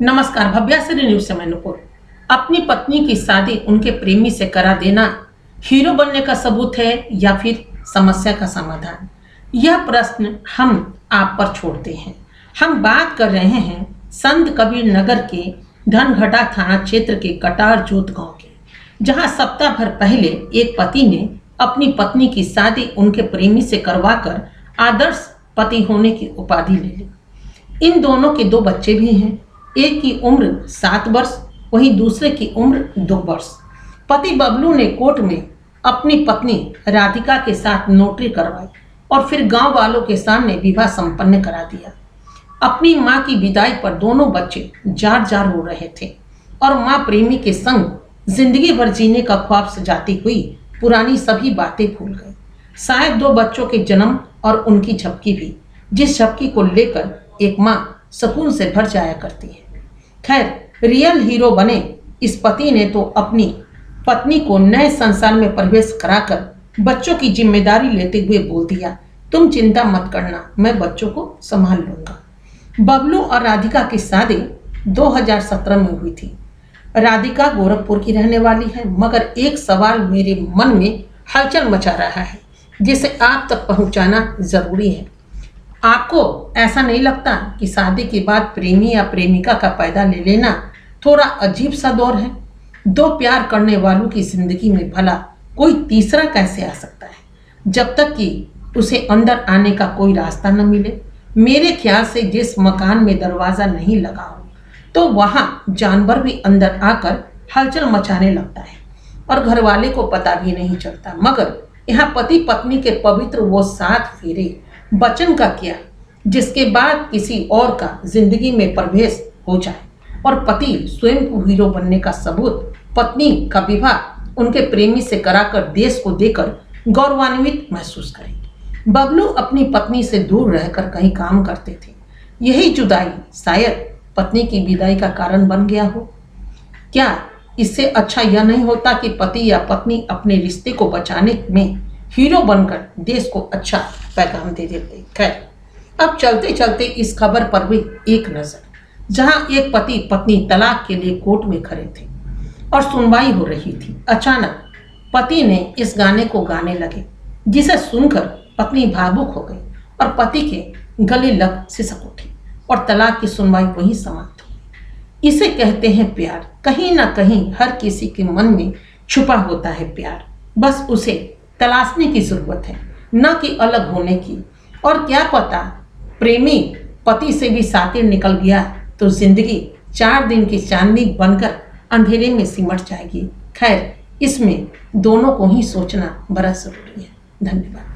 नमस्कार। भव्याश्री न्यूज से मैं नुपुर। अपनी पत्नी की शादी उनके प्रेमी से करा देना हीरो बनने का सबूत है या फिर समस्या का समाधान? यह प्रश्न हम आप पर छोड़ते हैं। हम बात कर रहे हैं संत कबीर नगर के धनघटा थाना क्षेत्र के कटार जोत गांव की, जहां सप्ताह भर पहले एक पति ने अपनी पत्नी की शादी उनके प्रेमी से करवाकर आदर्श पति होने की उपाधि ले ली। इन दोनों के 2 बच्चे भी हैं। एक की उम्र 7 वर्ष, वहीं दूसरे की उम्र 2 वर्ष। पति बबलू ने कोर्ट में अपनी पत्नी राधिका के साथ नोटरी करवाई और फिर गांव वालों के सामने विवाह संपन्न करा दिया। अपनी मां की विदाई पर दोनों बच्चे जार जार हो रहे थे और मां प्रेमी के संग जिंदगी भर जीने का ख्वाब सजाती हुई पुरानी सभी बातें भूल गई। शायद 2 बच्चों के जन्म और उनकी झपकी भी, जिस झपकी को लेकर एक मां सुकून से भर जाया करती है। खैर, रियल हीरो बने इस पति ने तो अपनी पत्नी को नए संसार में प्रवेश कराकर बच्चों की जिम्मेदारी लेते हुए बोल दिया, तुम चिंता मत करना, मैं बच्चों को संभाल लूंगा। बबलू और राधिका की शादी 2017 में हुई थी। राधिका गोरखपुर की रहने वाली है, मगर एक सवाल मेरे मन में हलचल मचा रहा है, जिसे आप तक पहुंचाना जरूरी है। आपको ऐसा नहीं लगता कि शादी के बाद प्रेमी या प्रेमिका का पैदा ले लेना थोड़ा अजीब सा दौर है? 2 प्यार करने वालों की जिंदगी में भला कोई तीसरा कैसे आ सकता है, जब तक कि उसे अंदर आने का कोई रास्ता न मिले? मेरे ख्याल से जिस मकान में दरवाजा नहीं लगा हो तो वहां जानवर भी अंदर आकर हलचल मचाने लगता है और घर वाले को पता भी नहीं चलता। मगर यहाँ पति पत्नी के पवित्र वो 7 फेरे वचन का किया, जिसके बाद किसी और का जिंदगी में प्रवेश हो जाए और पति स्वयं को हीरो बनने का सबूत पत्नी का विवाह उनके प्रेमी से कराकर देश को देकर गौरवान्वित महसूस करे। बबलू अपनी पत्नी से दूर रहकर कहीं काम करते थे। यही जुदाई शायद पत्नी की विदाई का कारण बन गया हो। क्या इससे अच्छा यह नहीं होता कि पति या पत्नी अपने रिश्ते को बचाने में हीरो बनकर देश को अच्छा पैगाम दे देते? खैर, अब चलते चलते इस खबर पर भी एक नजर, जहां एक पति पत्नी तलाक के लिए कोर्ट में खड़े थे और सुनवाई हो रही थी। अचानक पति ने इस गाने को गाने लगे, जिसे सुनकर पत्नी भावुक हो गई और पति के गले लग सिसक उठी और तलाक की सुनवाई वहीं समाप्त हुई। इसे कहते हैं प्यार। कहीं ना कहीं हर किसी के मन में छुपा होता है प्यार, बस उसे तलाशने की जरूरत है, न कि अलग होने की। और क्या पता प्रेमी पति से भी सातिर निकल गया तो जिंदगी 4 दिन की चांदनी बनकर अंधेरे में सिमट जाएगी। खैर, इसमें दोनों को ही सोचना बड़ा जरूरी है। धन्यवाद।